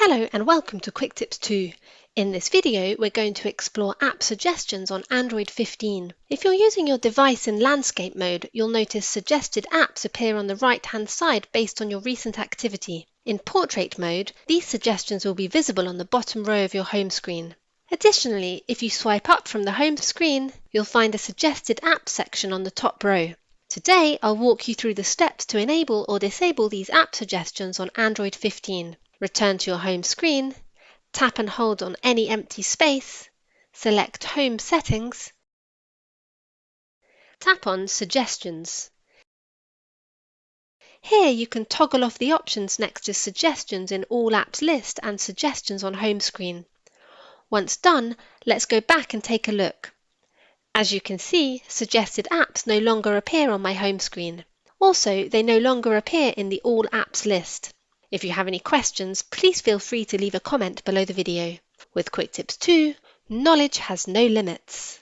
Hello and welcome to QuickTipsTo. In this video, we're going to explore app suggestions on Android 15. If you're using your device in landscape mode, you'll notice suggested apps appear on the right-hand side based on your recent activity. In portrait mode, these suggestions will be visible on the bottom row of your home screen. Additionally, if you swipe up from the home screen, you'll find a suggested apps section on the top row. Today, I'll walk you through the steps to enable or disable these app suggestions on Android 15. Return to your home screen, tap and hold on any empty space, select Home Settings, tap on Suggestions. Here you can toggle off the options next to Suggestions in All Apps list and Suggestions on home screen. Once done, let's go back and take a look. As you can see, suggested apps no longer appear on my home screen. Also, they no longer appear in the All Apps list. If you have any questions, please feel free to leave a comment below the video. With QuickTipsTo, knowledge has no limits.